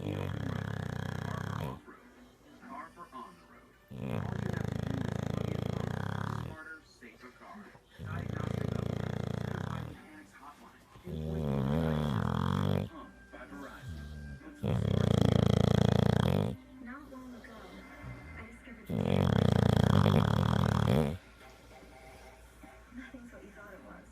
Car for off-road, car for on the road. All you have to do is plug in Pump, smarter, safer car. Diagnostic upgrades, certified mechanics hotline, pinpoint guidance. Pump by Verizon. Put some smart in your car. Not long ago, I discovered this technology. Nothing's what you thought it was.